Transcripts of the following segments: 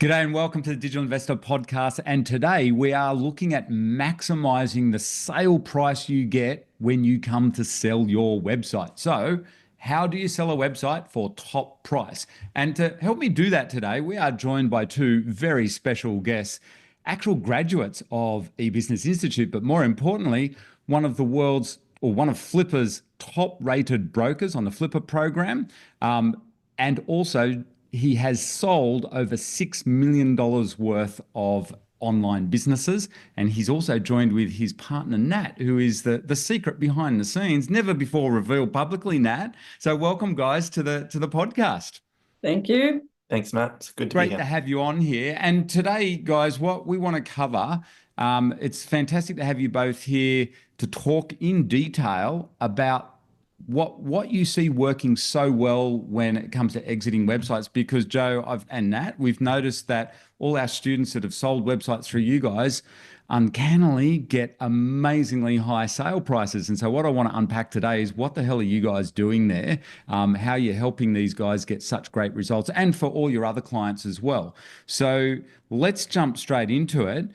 G'day and welcome to the Digital Investor Podcast. And today we are looking at maximizing the sale price you get when you come to sell your website. So, how do you sell a website for top price? And to help me do that today, we are joined by two very special guests, actual graduates of eBusiness Institute, but more importantly, one of Flippa's top rated brokers on the Flippa program. And also he has sold over $6 million worth of online businesses. And he's also joined with his partner, Nat, who is the secret behind the scenes, never before revealed publicly, Nat. So welcome, guys, to the podcast. Thank you. Thanks, Matt. It's good to be here. Great to have you on here. And today, guys, what we want to cover, it's fantastic to have you both here to talk in detail about what you see working so well when it comes to exiting websites, because Joe and Nat, we've noticed that all our students that have sold websites through you guys uncannily get amazingly high sale prices. And so what I want to unpack today is what the hell are you guys doing there? How you're helping these guys get such great results, and for all your other clients as well. So let's jump straight into it.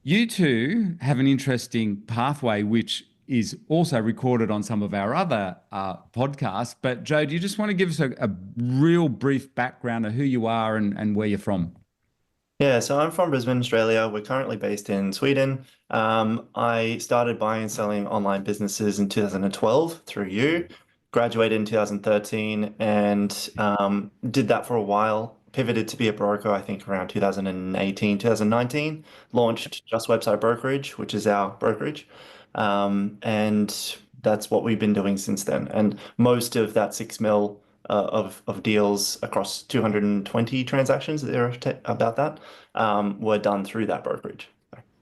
You two have an interesting pathway, which is also recorded on some of our other podcasts. But Joe, do you just want to give us a real brief background of who you are and where you're from? Yeah, so I'm from Brisbane, Australia. We're currently based in Sweden. I started buying and selling online businesses in 2012 through you, graduated in 2013, and did that for a while. Pivoted to be a broker, I think around 2018, 2019, launched Just Website Brokerage, which is our brokerage. And that's what we've been doing since then. And most of that 6 mil of deals across 220 transactions about that were done through that brokerage.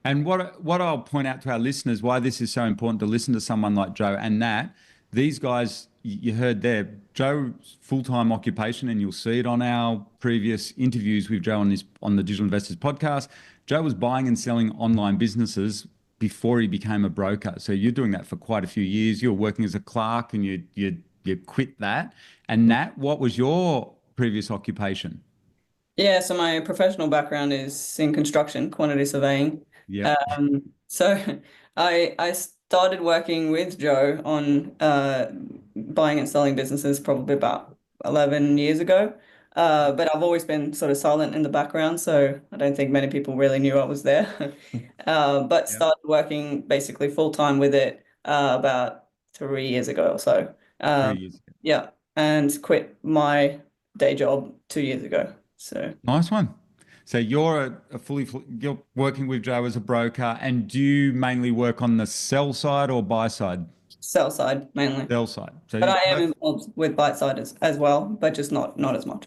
And what I'll point out to our listeners, why this is so important to listen to someone like Joe and Nat, these guys, you heard there, Joe's full-time occupation, and you'll see it on our previous interviews with Joe on the Digital Investors podcast. Joe was buying and selling online businesses before he became a broker. So you're doing that for quite a few years. You're working as a clerk and you quit that. And Nat, what was your previous occupation? Yeah, so my professional background is in construction, quantity surveying. Yeah. So I started working with Joe on buying and selling businesses probably about 11 years ago. But I've always been sort of silent in the background, so I don't think many people really knew I was there. But started working basically full-time with it about 3 years ago or so. 3 years ago. Yeah, and quit my day job 2 years ago. So nice one. So you're you're working with Joe as a broker, and do you mainly work on the sell side or buy side? Sell side mainly. Sell side. So but I am involved with buy side as well, but just not as much.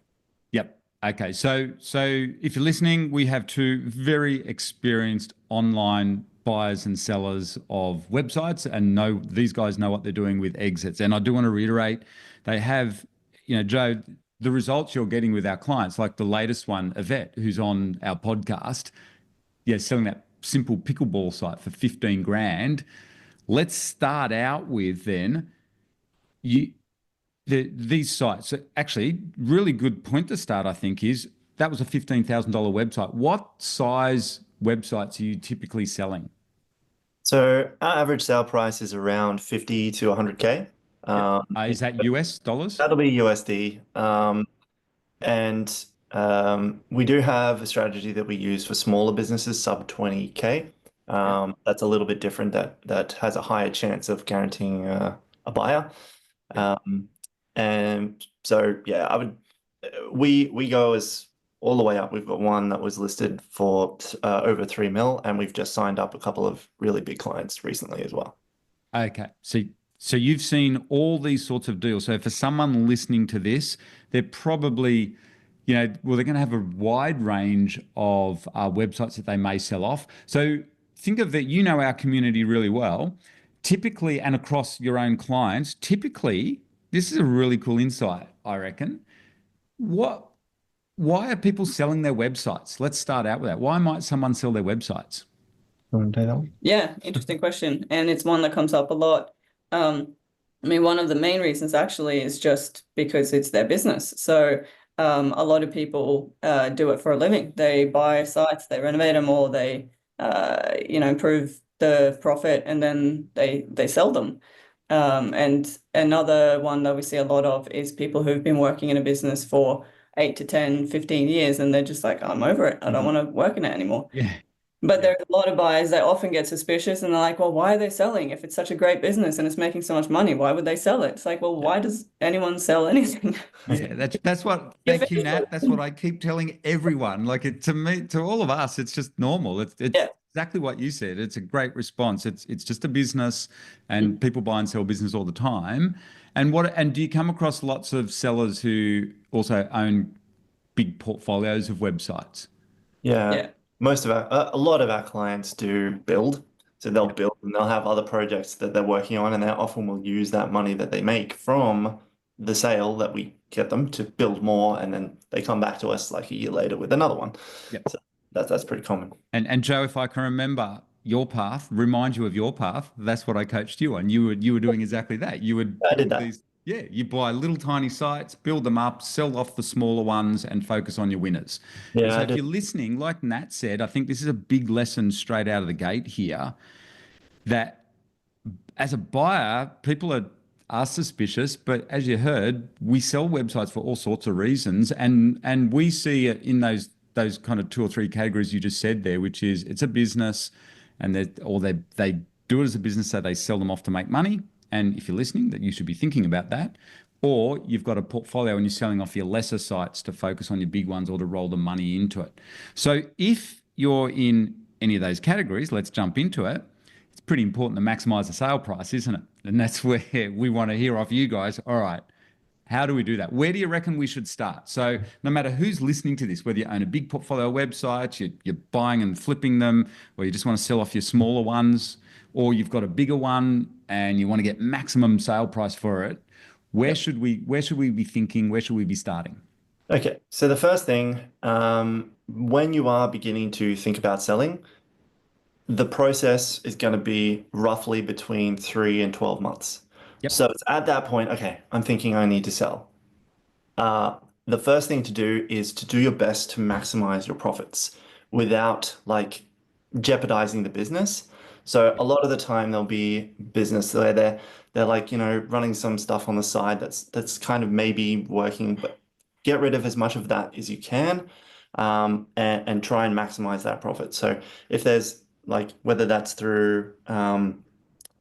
Yep. Okay. So if you're listening, we have two very experienced online buyers and sellers of websites, and these guys know what they're doing with exits. And I do want to reiterate, they have, Joe, the results you're getting with our clients, like the latest one, Yvette, who's on our podcast, selling that simple pickleball site for 15 grand. Let's start out with then these sites. Actually, really good point to start, I think, is that was a $15,000 website. What size websites are you typically selling? So our average sale price is around 50 to 100K. Is that US dollars? That'll be USD. And we do have a strategy that we use for smaller businesses, sub 20K. That's a little bit different. That has a higher chance of guaranteeing a buyer. And so, we go as all the way up. We've got one that was listed for over 3 mil, and we've just signed up a couple of really big clients recently as well. Okay. So you've seen all these sorts of deals. So for someone listening to this, they're probably, they're going to have a wide range of websites that they may sell off. So think of that, our community really well. Typically, and across your own clients, this is a really cool insight, I reckon. Why are people selling their websites? Let's start out with that. Why might someone sell their websites? You want to take that one? Yeah, interesting question. And it's one that comes up a lot. One of the main reasons actually is just because it's their business. So a lot of people do it for a living. They buy sites, they renovate them, or they improve the profit, and then they sell them. And another one that we see a lot of is people who've been working in a business for 8 to 10, 15 years, and they're just like, I'm over it. I don't want to work in it anymore. Yeah. But there's a lot of buyers that often get suspicious, and they're like, well, why are they selling? If it's such a great business and it's making so much money, why would they sell it? It's like, well, why does anyone sell anything? Yeah, that's what, thank you, Nat. That's what I keep telling everyone. Like to me, to all of us, it's just normal. It's Yeah. exactly what you said. It's a great response. It's just a business, and people buy and sell business all the time. And do you come across lots of sellers who also own big portfolios of websites? Yeah, Yeah. a lot of our clients do build. So they'll build and they'll have other projects that they're working on, and they often will use that money that they make from the sale that we get them to build more, and then they come back to us like a year later with another one. Yep. So that's pretty common. And Joe, if I can remember your path, remind you of your path, that's what I coached you on. You were doing exactly that. You would I did build that. these, yeah, you buy little tiny sites, build them up, sell off the smaller ones, and focus on your winners. And Yeah, so I if did. you're listening, like Nat said, I think this is a big lesson straight out of the gate here, that as a buyer, people are suspicious, but as you heard, we sell websites for all sorts of reasons, and we see it in those kind of two or three categories you just said there, which is it's a business, and they do it as a business, so they sell them off to make money. And if you're listening, that you should be thinking about that. Or you've got a portfolio and you're selling off your lesser sites to focus on your big ones or to roll the money into it. So if you're in any of those categories, let's jump into it. It's pretty important to maximize the sale price, isn't it? And that's where we want to hear off you guys. All right, how do we do that? Where do you reckon we should start? So no matter who's listening to this, whether you own a big portfolio of websites, you're buying and flipping them, or you just want to sell off your smaller ones, or you've got a bigger one and you want to get maximum sale price for it, where should we be thinking? Where should we be starting? Okay, so the first thing, when you are beginning to think about selling, the process is going to be roughly between 3 and 12 months. Yep. So it's at that point, okay, I'm thinking I need to sell. The first thing to do is to do your best to maximize your profits without like jeopardizing the business. So a lot of the time there'll be business where they're like, running some stuff on the side that's kind of maybe working, but get rid of as much of that as you can, and try and maximize that profit. So if there's like whether that's through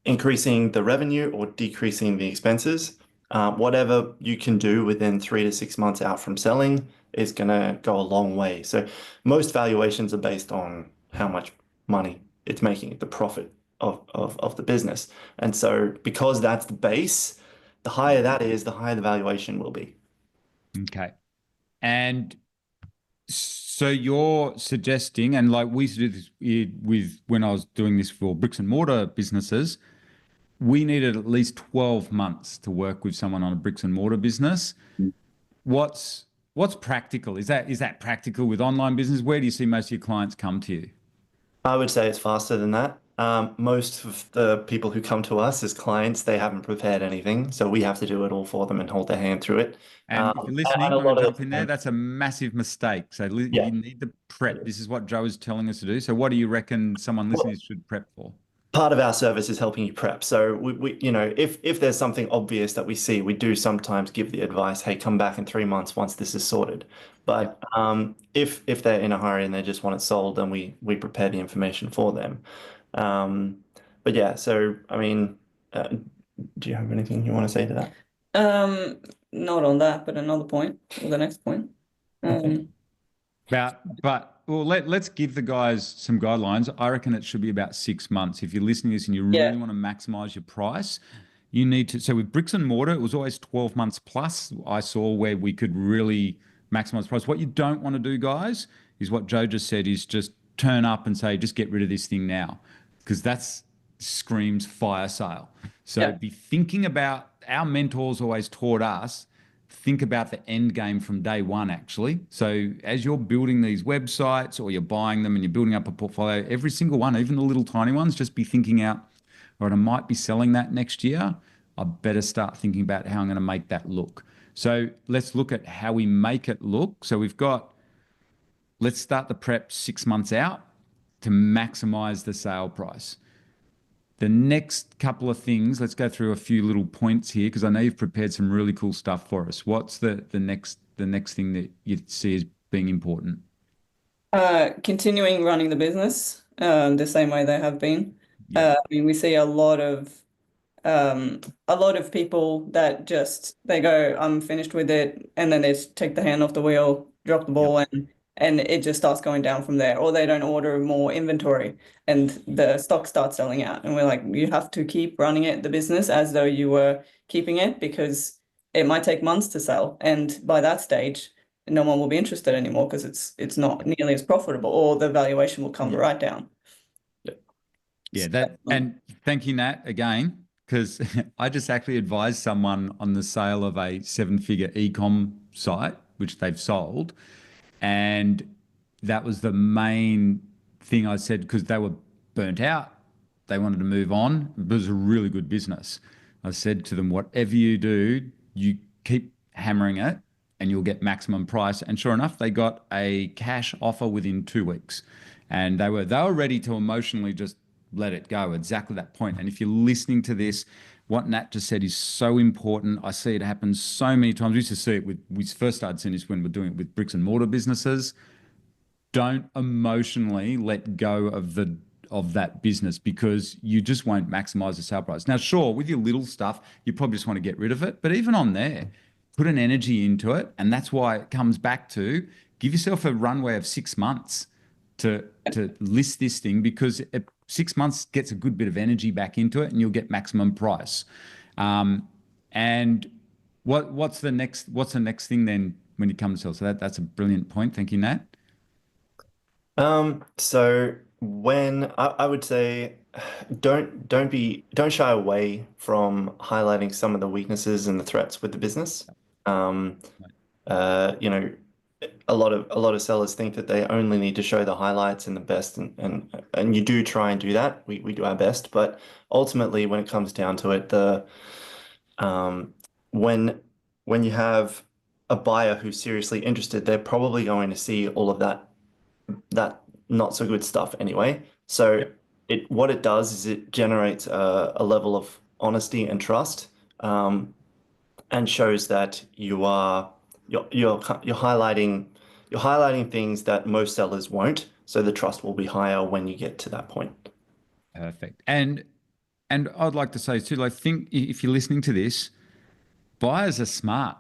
increasing the revenue or decreasing the expenses, whatever you can do within 3 to 6 months out from selling is going to go a long way. So most valuations are based on how much money it's making, the profit of the business. And so because that's the base, the higher that is, the higher the valuation will be. Okay. And so you're suggesting, and like we used to do this with when I was doing this for bricks and mortar businesses, we needed at least 12 months to work with someone on a bricks and mortar business. What's practical? Is that practical with online business? Where do you see most of your clients come to you? I would say it's faster than that. Most of the people who come to us as clients, they haven't prepared anything, so we have to do it all for them and hold their hand through it. And if you're And listening, a I'm going lot to of jump the in there. time, That's a massive mistake. So yeah. you need to prep. This is what Joe is telling us to do. So what do you reckon someone listening should prep for? Part of our service is helping you prep. So if there's something obvious that we see, we do sometimes give the advice, hey, come back in 3 months once this is sorted. But if they're in a hurry and they just want it sold, then we prepare the information for them. But yeah, so I mean, do you have anything you want to say to that? Not on that, but another point, or the next point. Well, let's give the guys some guidelines. I reckon it should be about 6 months. If you're listening to this and you really want to maximize your price, you need to. So with bricks and mortar, it was always 12 months plus. I saw where we could really maximize price. What you don't want to do, guys, is what Joe just said: is just turn up and say, just get rid of this thing now, because that's screams fire sale. So be thinking about. Our mentors always taught us, think about the end game from day one, actually. So as you're building these websites or you're buying them and you're building up a portfolio, every single one, even the little tiny ones, just be thinking out, all right, I might be selling that next year. I better start thinking about how I'm going to make that look. So let's look at how we make it look. So let's start the prep 6 months out to maximize the sale price. The next couple of things, let's go through a few little points here because I know you've prepared some really cool stuff for us. What's the next thing that you see as being important? Continuing running the business the same way they have been. Yeah. I mean, we see a lot of people that just they go, I'm finished with it, and then they just take the hand off the wheel, drop the ball, and it just starts going down from there. Or they don't order more inventory and the stock starts selling out. And we're like, you have to keep running it, the business, as though you were keeping it, because it might take months to sell. And by that stage, no one will be interested anymore because it's not nearly as profitable, or the valuation will come right down. Yeah, and thank you, Nat, again, because I just actually advised someone on the sale of a 7-figure e-com site, which they've sold. And that was the main thing I said, because they were burnt out. They wanted to move on. It was a really good business. I said to them, whatever you do, you keep hammering it and you'll get maximum price. And sure enough, they got a cash offer within 2 weeks. And they were ready to emotionally just let it go, exactly that point. And if you're listening to this, what Nat just said is so important. I see it happen so many times. We used to see it we first started seeing this when we're doing it with bricks and mortar businesses. Don't emotionally let go of that business, because you just won't maximize the sale price. Now, sure, with your little stuff, you probably just want to get rid of it. But even on there, put an energy into it. And that's why it comes back to give yourself a runway of 6 months to list this thing, because 6 months gets a good bit of energy back into it and you'll get maximum price. And what's the next thing then when you come to sell? So that's a brilliant point. Thank you, Nat. So when I would say don't shy away from highlighting some of the weaknesses and the threats with the business. You know, a lot of sellers think that they only need to show the highlights and the best, and you do try and do that. We do our best, but ultimately when it comes down to it, um, when you have a buyer who's seriously interested, they're probably going to see all of that not so good stuff anyway. So what it does is it generates a level of honesty and trust, and shows that you're highlighting things that most sellers won't. So the trust will be higher when you get to that point. Perfect. And I'd like to say too, I think if you're listening to this, buyers are smart.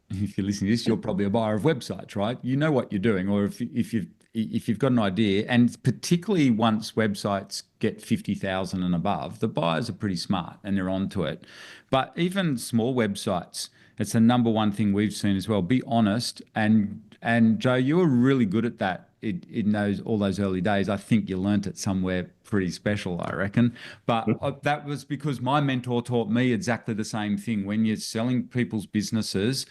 If you're listening to this, you're probably a buyer of websites, right? You know what you're doing, or if you've got an idea, and particularly once websites get 50,000 and above, the buyers are pretty smart and they're onto it. But even small websites, it's the number one thing we've seen as well. Be honest, and Joe, you were really good at that in all those early days. I think you learnt it somewhere pretty special, I reckon. But that was because my mentor taught me exactly the same thing. When you're selling people's businesses,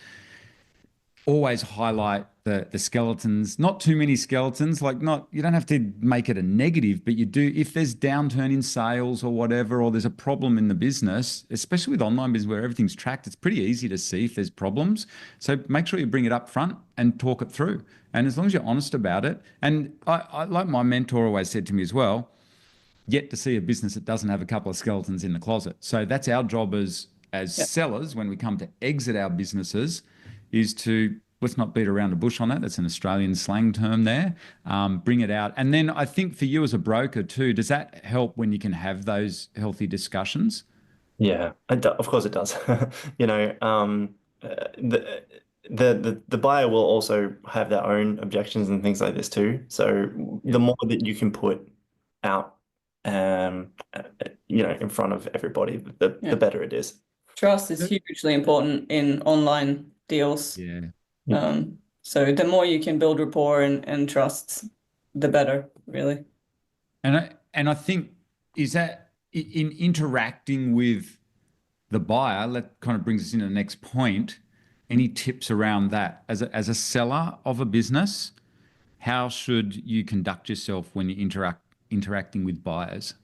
always highlight the skeletons. Not too many skeletons. You don't have to make it a negative, but you do. If there's downturn in sales or whatever, or there's a problem in the business, especially with online business where everything's tracked, it's pretty easy to see if there's problems. So make sure you bring it up front and talk it through. And as long as you're honest about it, and I like my mentor always said to me as well, yet to see a business that doesn't have a couple of skeletons in the closet. So that's our job as sellers when we come to exit our businesses, is to, let's not beat around the bush on that. That's an Australian slang term there. Bring it out. And then I think for you as a broker too, does that help when you can have those healthy discussions? Yeah, of course it does. You know, the buyer will also have their own objections and things like this too. So the more that you can put out, in front of everybody, the better it is. Trust is hugely important in online deals. Yeah. So the more you can build rapport and trust, the better, really. And I think, is that in interacting with the buyer, that kind of brings us into the next point. Any tips around that as a seller of a business? How should you conduct yourself when you're interacting with buyers?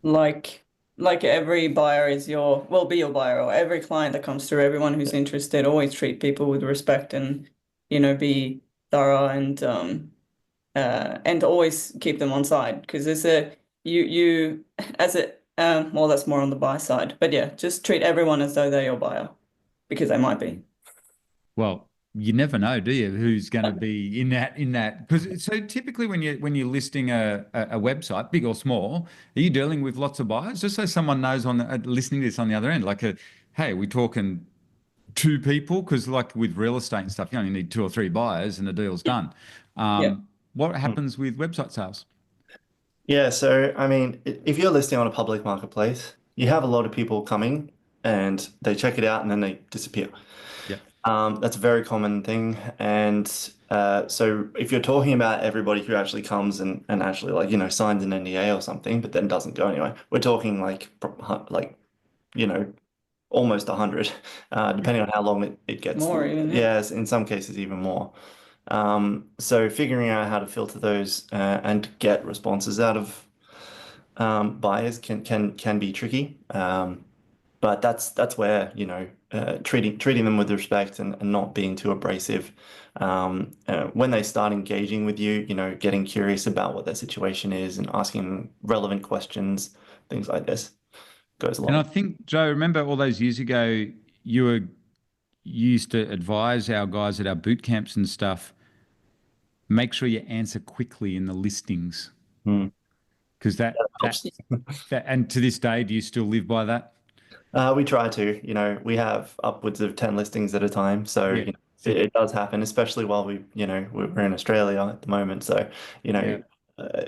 Like like every buyer is be your buyer, or every client that comes through, everyone who's interested, always treat people with respect and, be thorough and always keep them on side because there's you as a well, that's more on the buy side, but yeah, just treat everyone as though they're your buyer because they might be. Well, you never know, do you? Who's going to be in that? Because so typically when you're listing a website, big or small, are you dealing with lots of buyers? Just so someone knows listening to this on the other end, like hey, we're talking two people because like with real estate and stuff, you only need two or three buyers and the deal's done. Yeah. What happens with website sales? Yeah, so I mean, if you're listing on a public marketplace, you have a lot of people coming and they check it out and then they disappear. Yeah. That's a very common thing. And so if you're talking about everybody who actually comes and actually like, signs an NDA or something, but then doesn't go anywhere, we're talking like, you know, almost 100, depending on how long it gets. More even, yeah. Yes, in some cases even more. So figuring out how to filter those and get responses out of buyers can be tricky. But that's where, treating them with respect and not being too abrasive. When they start engaging with you, getting curious about what their situation is and asking them relevant questions, things like this goes a And I long. think, Joe, remember all those years ago, you used to advise our guys at our boot camps and stuff, make sure you answer quickly in the listings Hmm. because that that Helps. that and to this day, do you still live by that? We try to, we have upwards of 10 listings at a time. So, Yeah. it does happen, especially while we're in Australia at the moment. So, you Yeah. know, uh,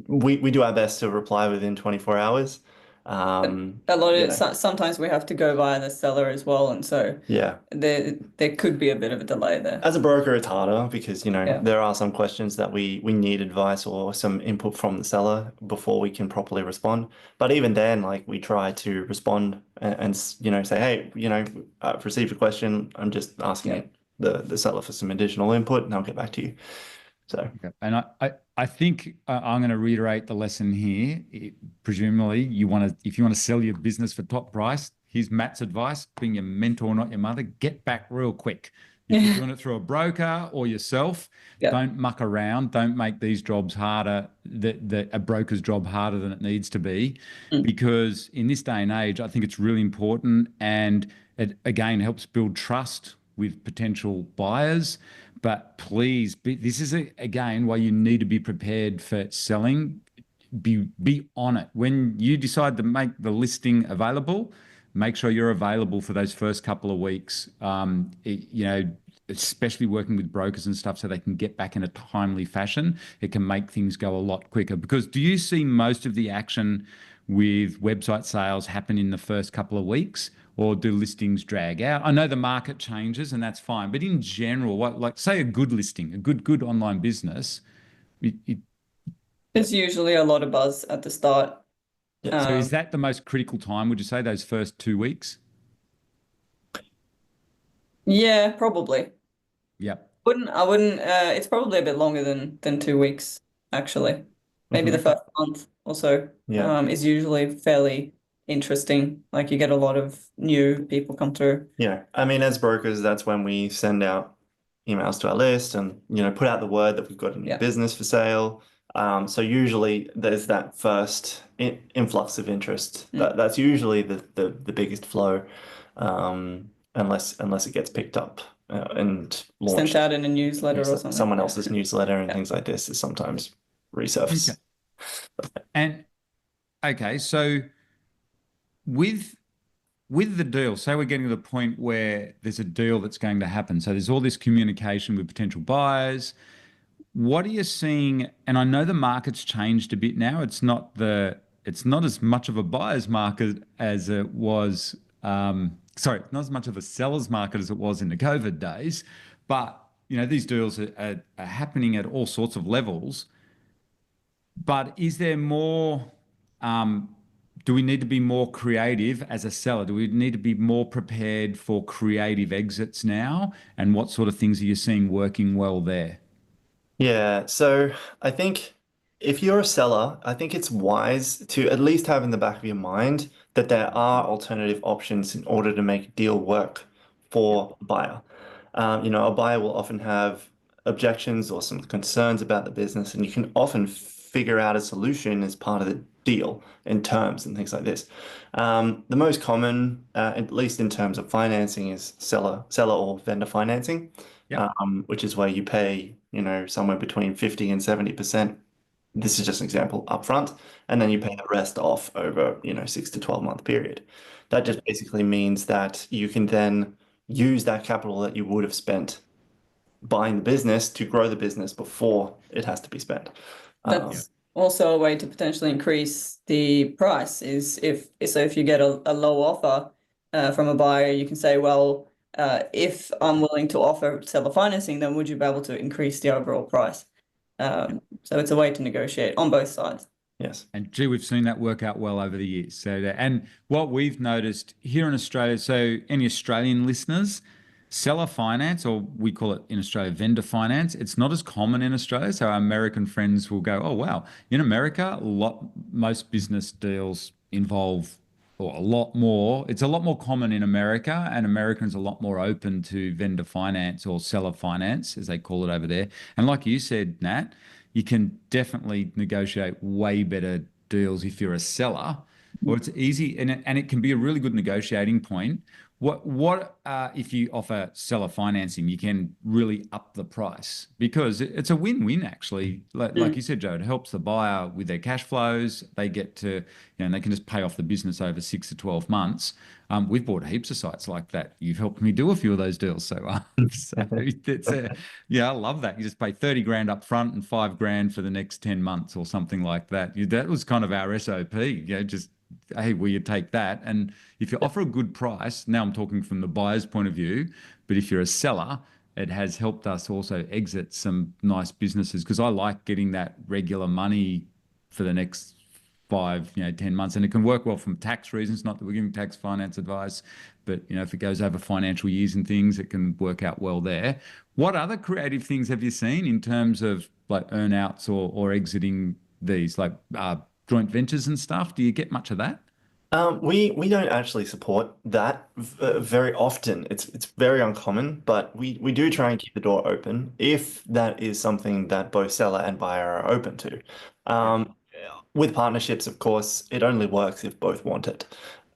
we do our best to reply within 24 hours. A lot You of know, sometimes we have to go via the seller as well, and so yeah. there could be a bit of a delay there. As a broker, it's harder because, Yeah. there are some questions that we need advice or some input from the seller before we can properly respond. But even then, like we try to respond and say, hey, I've received a question. I'm just asking Yeah. it, the seller for some additional input and I'll get back to you. So, Okay. And I think I'm going to reiterate the lesson here. Presumably, if you want to sell your business for top price, here's Matt's advice: being your mentor, not your mother. Get back real quick. If you're doing it through a broker or yourself, Yeah. don't muck around. Don't make these jobs harder. A broker's job harder than it needs to be, Mm. because in this day and age, I think it's really important, and it again helps build trust with potential buyers. But please, this is again why you need to be prepared for selling. Be on it when you decide to make the listing available. Make sure you're available for those first couple of weeks. Especially working with brokers and stuff, so they can get back in a timely fashion. It can make things go a lot quicker. Because do you see most of the action with website sales happen in the first couple of weeks, or do listings drag out? I know the market changes and that's fine, but in general, what like say a good listing, a good online business, it, There's usually a lot of buzz at the start. yes. so is Um, that the most critical time? Would you say those first 2 weeks? yeah, probably. Yep. I wouldn't it's probably a bit longer than 2 weeks, actually. Maybe the Mhm. first month or so Yeah. is usually fairly interesting. Like you get a lot of new people come through. Yeah. I mean, as brokers, that's when we send out emails to our list and, put out the word that we've got a new Yeah. business for sale. So usually there's that first influx of interest. That's usually the biggest flow, unless it gets picked up and Sent launched. out in a newsletter or So something. someone Yeah. else's newsletter and Yeah. things like this is sometimes Okay. resurface. And okay, so with with the deal, say we're getting to the point where there's a deal that's going to happen. So there's all this communication with potential buyers. What are you seeing? And I know the market's changed a bit now. It's not as much of a buyer's market as it was. Sorry, not as much of a seller's market as it was in the COVID days. But these deals are happening at all sorts of levels. But is there more? Um, do we need to be more creative as a seller? Do we need to be more prepared for creative exits now? And what sort of things are you seeing working well there? Yeah, so I think if you're a seller, I think it's wise to at least have in the back of your mind that there are alternative options in order to make a deal work for a buyer. A buyer will often have objections or some concerns about the business, and you can often figure out a solution as part of the deal in terms and things like this. The most common, at least in terms of financing, is seller or vendor financing, Yep. which is where you pay, somewhere between 50 and 70%. This is just an example upfront, and then you pay the rest off over, 6 to 12 month period. That just basically means that you can then use that capital that you would have spent buying the business to grow the business before it has to be spent. That's also a way to potentially increase the price is if you get a low offer from a buyer, you can say, well, if I'm willing to offer seller financing, then would you be able to increase the overall price? So it's a way to negotiate on both sides. Yes. And gee, we've seen that work out well over the years. And what we've noticed here in Australia, so any Australian listeners, seller finance, or we call it in Australia vendor finance, it's not as common in Australia. So our American friends will go, oh wow, in America, most business deals involve or a lot more. It's a lot more common in America, and Americans are a lot more open to vendor finance or seller finance, as they call it over there. And like you said, Nat, you can definitely negotiate way better deals if you're a seller, or it's easy and it can be a really good negotiating point. What if you offer seller financing, you can really up the price because it's a win-win actually. Like you said, Joe, it helps the buyer with their cash flows. They get to, and they can just pay off the business over 6 to 12 months. We've bought heaps of sites like that. You've helped me do a few of those deals. Yeah, I love that. You just pay 30 grand up front and 5 grand for the next 10 months or something like that. That was kind of our SOP, just, hey, will you take that? And if you offer a good price, now I'm talking from the buyer's point of view, but if you're a seller, it has helped us also exit some nice businesses because I like getting that regular money for the next 5, 10 months. And it can work well from tax reasons, not that we're giving tax finance advice, but if it goes over financial years and things, it can work out well there. What other creative things have you seen in terms of like earnouts or exiting these, like joint ventures and stuff? Do you get much of that? We don't actually support that very often. It's very uncommon, but we do try and keep the door open if that is something that both seller and buyer are open to. With partnerships, of course, it only works if both want it.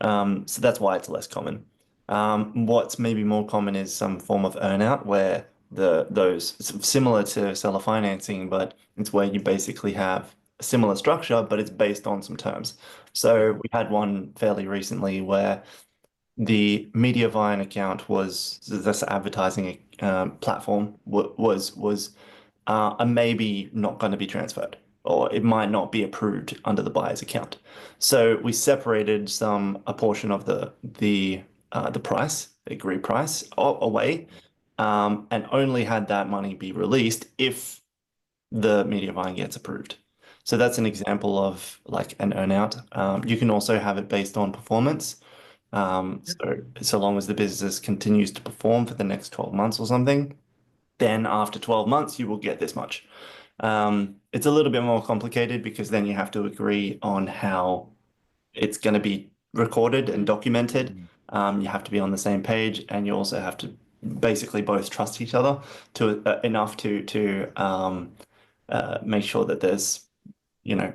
So that's why it's less common. What's maybe more common is some form of earnout where those it's similar to seller financing, but it's where you basically have a similar structure, but it's based on some terms. So we had one fairly recently where the Mediavine account was this advertising platform was maybe not going to be transferred, or it might not be approved under the buyer's account. So we separated a portion of the price, the agreed price, away, and only had that money be released if the Mediavine gets approved. So that's an example of like an earnout. You can also have it based on performance. So long as the business continues to perform for the next 12 months or something, then after 12 months, you will get this much. It's a little bit more complicated because then you have to agree on how it's going to be recorded and documented. You have to be on the same page, and you also have to basically both trust each other enough to make sure that there's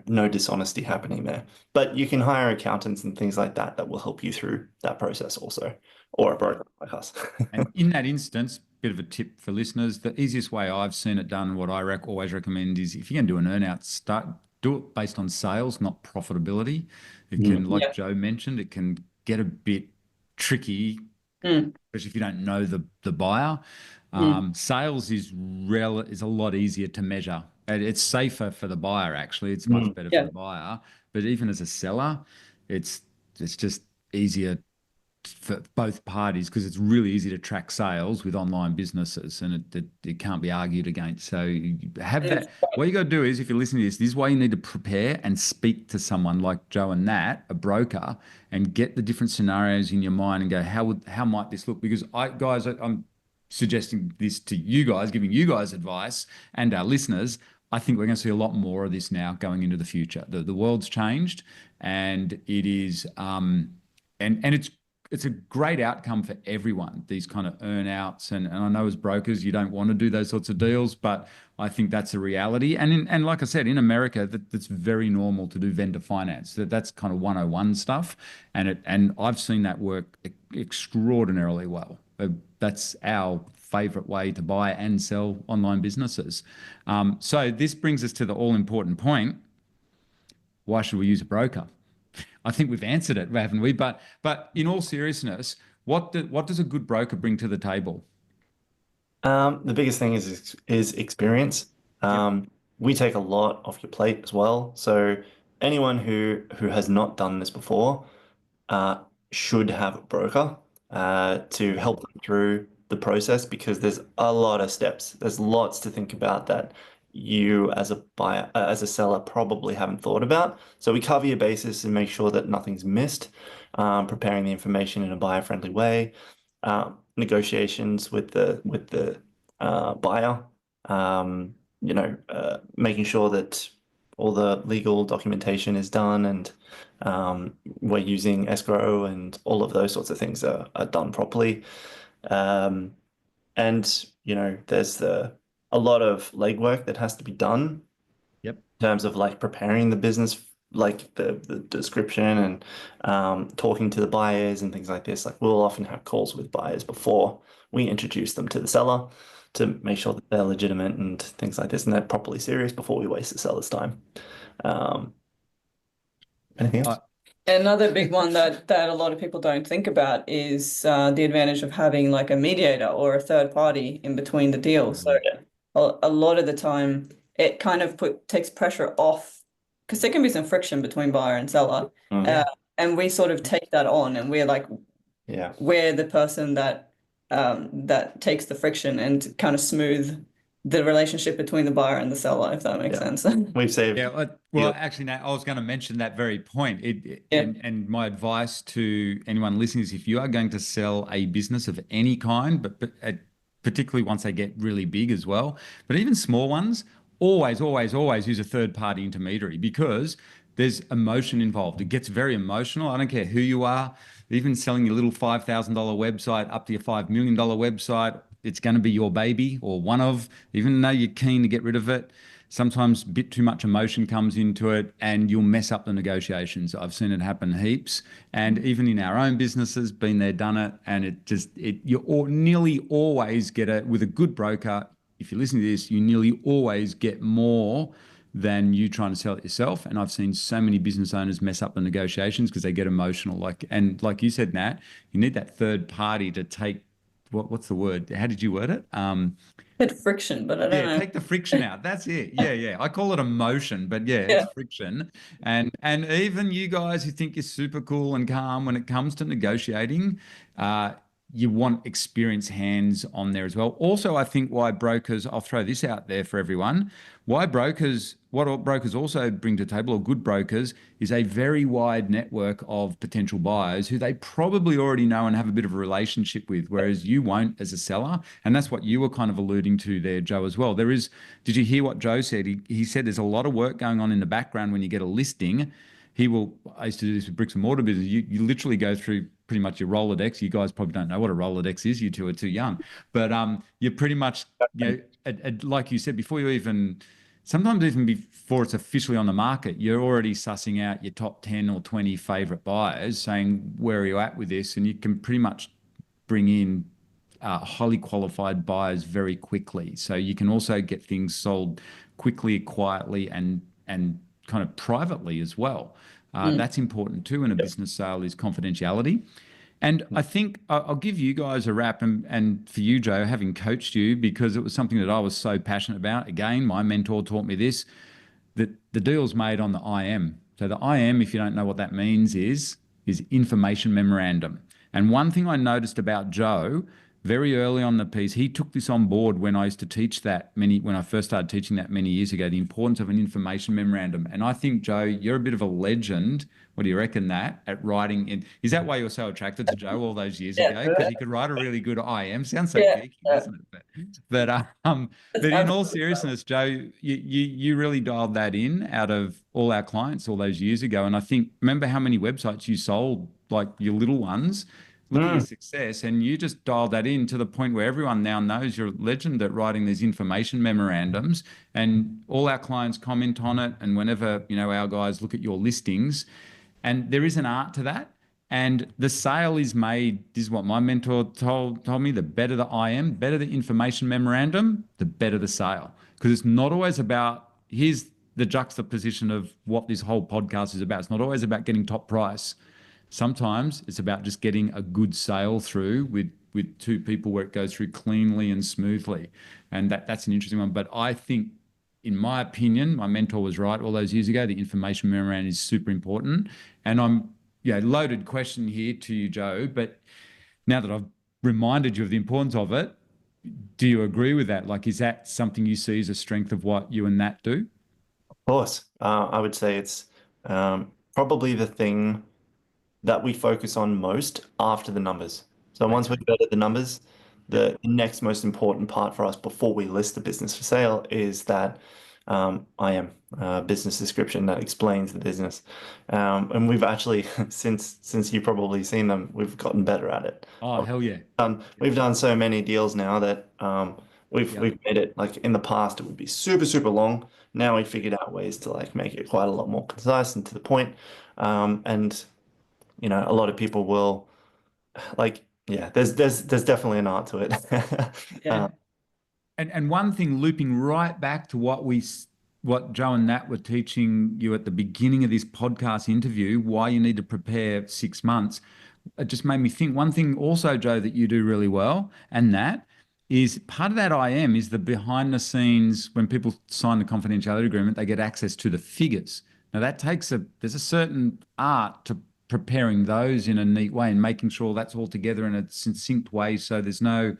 no dishonesty happening there. But you can hire accountants and things like that that will help you through that process also, or a broker like us. And in that instance, bit of a tip for listeners, the easiest way I've seen it done, what I always recommend is if you're going to do an earnout, do it based on sales, not profitability. It can, like Joe mentioned, it can get a bit tricky, especially if you don't know the buyer. Sales is a lot easier to measure. It's safer for the buyer, actually. It's much better for the buyer. But even as a seller, it's just easier for both parties because it's really easy to track sales with online businesses, and it can't be argued against. So you have that. What you got to do is, if you're listening to this is why you need to prepare and speak to someone like Joe and Nat, a broker, and get the different scenarios in your mind and go, how might this look? Because I'm suggesting this to you guys, giving you guys advice and our listeners. I think we're going to see a lot more of this now going into the future. The world's changed, and it is and it's a great outcome for everyone. These kind of earn-outs, and I know as brokers you don't want to do those sorts of deals, but I think that's a reality. And like I said, in America, that's very normal to do vendor finance. That's kind of 101 stuff, and I've seen that work extraordinarily well. That's our favorite way to buy and sell online businesses. So this brings us to the all-important point. Why should we use a broker? I think we've answered it, haven't we? But in all seriousness, what does a good broker bring to the table? The biggest thing is experience. We take a lot off your plate as well. So anyone who has not done this before should have a broker to help them through the process, because there's a lot of steps. There's lots to think about that you as a buyer, as a seller, probably haven't thought about. So we cover your basis and make sure that nothing's missed, preparing the information in a buyer-friendly way, negotiations with the buyer, making sure that all the legal documentation is done, and we're using escrow, and all of those sorts of things are done properly. And there's a lot of legwork that has to be done Yep. in terms of like preparing the business, like the description, and talking to the buyers and things like this. Like we'll often have calls with buyers before we introduce them to the seller to make sure that they're legitimate and things like this, and they're properly serious before we waste the seller's time. Anything else? Another big one that a lot of people don't think about is the advantage of having like a mediator or a third party in between the deals. So a lot of the time it kind of takes pressure off, because there can be some friction between buyer and seller. And we sort of take that on, and we're like, we're the person that takes the friction and kind of smooth the relationship between the buyer and the seller, if that makes sense. We've saved. Well, actually, Nat, I was going to mention that very point. And my advice to anyone listening is, if you are going to sell a business of any kind, but particularly once they get really big as well, but even small ones, always use a third-party intermediary, because there's emotion involved. It gets very emotional. I don't care who you are, even selling your little $5,000 website up to your $5 million website. It's going to be your baby, or one of, even though you're keen to get rid of it. Sometimes a bit too much emotion comes into it, and you'll mess up the negotiations. I've seen it happen heaps. And even in our own businesses, been there, done it. And you nearly always get with a good broker. If you listen to this, you nearly always get more than you trying to sell it yourself. And I've seen so many business owners mess up the negotiations because they get emotional. And like you said, Nat, you need that third party to take, what's the word? How did you word it? Bit friction, but I don't know. Take the friction out. That's it. Yeah. I call it emotion, but it's friction. And even you guys who think you're super cool and calm, when it comes to negotiating, you want experienced hands on there as well. Also, I think why brokers, I'll throw this out there for everyone, what brokers also bring to the table, or good brokers, is a very wide network of potential buyers who they probably already know and have a bit of a relationship with, whereas you won't as a seller. And that's what you were kind of alluding to there, Joe, as well. Did you hear what Joe said? He said there's a lot of work going on in the background when you get a listing. I used to do this with bricks and mortar business. You literally go through pretty much your Rolodex. You guys probably don't know what a Rolodex is. You two are too young. But you pretty much, like you said, sometimes even before it's officially on the market, you're already sussing out your top 10 or 20 favorite buyers, saying, where are you at with this? And you can pretty much bring in highly qualified buyers very quickly. So you can also get things sold quickly, quietly, and kind of privately as well. That's important too in a business sale, is confidentiality. And I think I'll give you guys a wrap, and for you, Joe, having coached you, because it was something that I was so passionate about. Again, my mentor taught me this, that the deal's made on the IM. So the IM, if you don't know what that means, is information memorandum. And one thing I noticed about Joe, very early on the piece. He took this on board when I used to teach when I first started teaching that many years ago, the importance of an information memorandum. And I think, Joe, you're a bit of a legend. What do you reckon that at writing in? Is that why you're so attracted to Joe all those years Yeah, ago? Because he could write a really good IM. Sounds so yeah, geeky, doesn't it? But in all absolutely. seriousness, Joe, you really dialed that in out of all our clients all those years ago. And I think, remember how many websites you sold, like your little ones? Look at your success, and you just dialed that in to the point where everyone now knows you're a legend at writing these information memorandums, and all our clients comment on it. And whenever, our guys look at your listings, and there is an art to that. And the sale is made. This is what my mentor told me: the better the IM, better the information memorandum, the better the sale. Because it's not always about, here's the juxtaposition of what this whole podcast is about. It's not always about getting top price. Sometimes it's about just getting a good sale through with two people where it goes through cleanly and smoothly. And that's an interesting one. But I think, in my opinion, my mentor was right all those years ago. The information memorandum is super important. And loaded question here to you, Joe. But now that I've reminded you of the importance of it, do you agree with that? Like, is that something you see as a strength of what you and Nat do? Of course. I would say it's probably the thing that we focus on most after the numbers. So once we've got the numbers, the next most important part for us before we list the business for sale is that IM business description that explains the business. And we've actually, since you've probably seen them, we've gotten better at it. Oh, hell yeah. We've done so many deals now that we've Yep. we've made it, like, in the past it would be super, super long. Now we figured out ways to, like, make it quite a lot more concise and to the point. And a lot of people will, like, yeah, there's definitely an art to it. Yeah. And one thing, looping right back to what Joe and Nat were teaching you at the beginning of this podcast interview, why you need to prepare 6 months. It just made me think. One thing also, Joe, that you do really well, and Nat, is part of that IM is the behind the scenes. When people sign the confidentiality agreement, they get access to the figures. Now there's a certain art to preparing those in a neat way and making sure that's all together in a succinct way, so there's no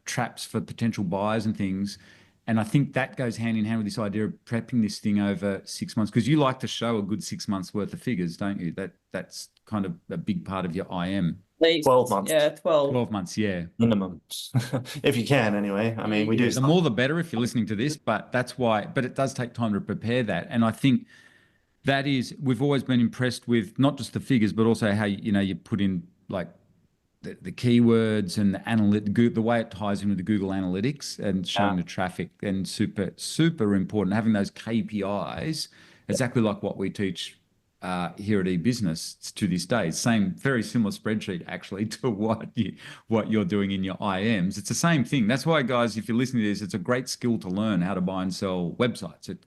traps for potential buyers and things. And I think that goes hand in hand with this idea of prepping this thing over 6 months, because you like to show a good 6 months worth of figures, don't you? That's kind of a big part of your IM. 12 months. Yeah, 12. 12 months, yeah. Minimum. If you can, anyway. I mean, we do The more the better if you're listening to this, but that's why. But it does take time to prepare that. And I think we've always been impressed with not just the figures, but also how you put in, like, the keywords and the way it ties in with the Google Analytics and showing the traffic, and super, super important. Having those KPIs, exactly like what we teach here at eBusiness to this day. Very similar spreadsheet actually to what you're doing in your IMs. It's the same thing. That's why, guys, if you're listening to this, it's a great skill to learn how to buy and sell websites. It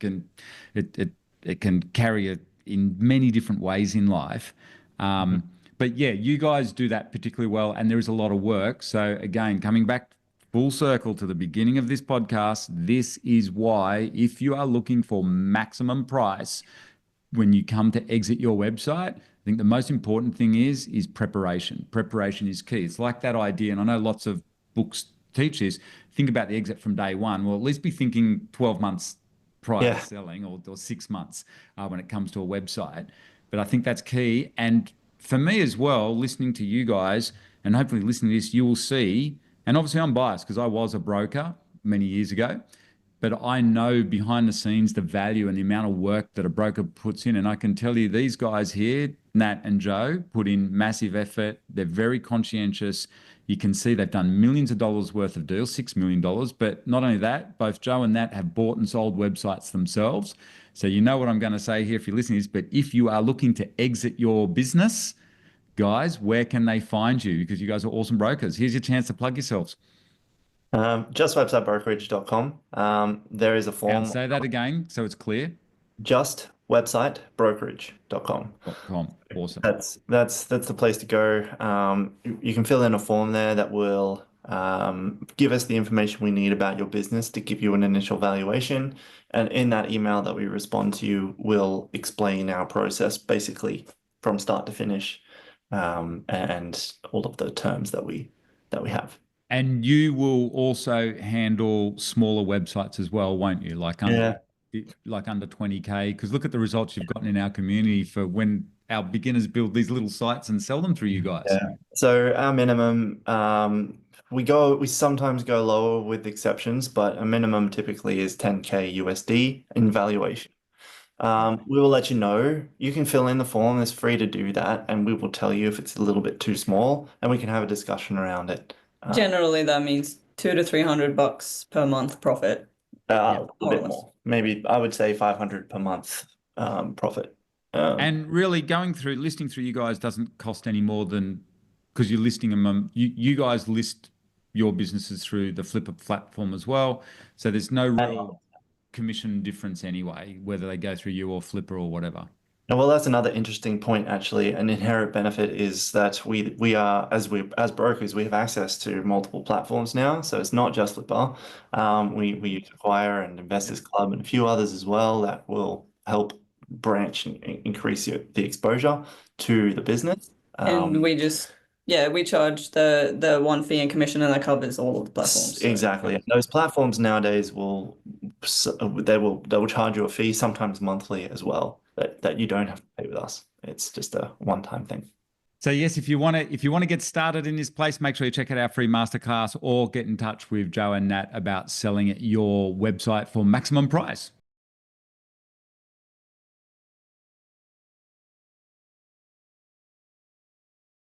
can carry it in many different ways in life. But yeah, you guys do that particularly well, and there is a lot of work. So again, coming back full circle to the beginning of this podcast, this is why, if you are looking for maximum price when you come to exit your website, I think the most important thing is preparation. Preparation is key. It's like that idea, and I know lots of books teach this. Think about the exit from day one. Well, at least be thinking 12 months prior to selling, or 6 months when it comes to a website. But I think that's key. And for me as well, listening to you guys, and hopefully listening to this, you will see, and obviously I'm biased because I was a broker many years ago, but I know behind the scenes the value and the amount of work that a broker puts in. And I can tell you, these guys here, Nat and Joe, put in massive effort. They're very conscientious. You can see they've done millions of dollars worth of deals, $6 million. But not only that, both Joe and Nat have bought and sold websites themselves. So you know what I'm going to say here if you're listening to this. But if you are looking to exit your business, guys, where can they find you? Because you guys are awesome brokers. Here's your chance to plug yourselves. Justwebsitebrokerage.com. There is a form. And say that again so it's clear. Justwebsitebrokerage.com. Awesome. That's the place to go. You can fill in a form there that will give us the information we need about your business to give you an initial valuation. And in that email that we respond to you, we'll explain our process basically from start to finish, and all of the terms that we have. And you will also handle smaller websites as well, won't you? Like under 20K. Because look at the results you've gotten in our community for when our beginners build these little sites and sell them through you guys. Yeah. So our minimum, we sometimes go lower with exceptions, but a minimum typically is 10K USD in valuation. We will let you know. You can fill in the form. It's free to do that, and we will tell you if it's a little bit too small, and we can have a discussion around it. Generally, that means $200 to $300 per month profit. A bit more. Maybe I would say 500 per month profit. And really listing through you guys doesn't cost any more than, because you're listing them, you guys list your businesses through the Flippa platform as well. So there's no real commission difference anyway, whether they go through you or Flippa or whatever. Well, that's another interesting point, actually. An inherent benefit is that we are, as brokers, we have access to multiple platforms now. So it's not just Flippa. We use Acquire and Investors Club and a few others as well that will help branch and increase the exposure to the business. And we charge the one fee and commission, and that covers all of the platforms. Exactly. And those platforms nowadays will charge you a fee, sometimes monthly as well, that you don't have to pay with us. It's just a one-time thing. So yes, if you want to get started in this place, make sure you check out our free masterclass or get in touch with Joe and Nat about selling at your website for maximum price.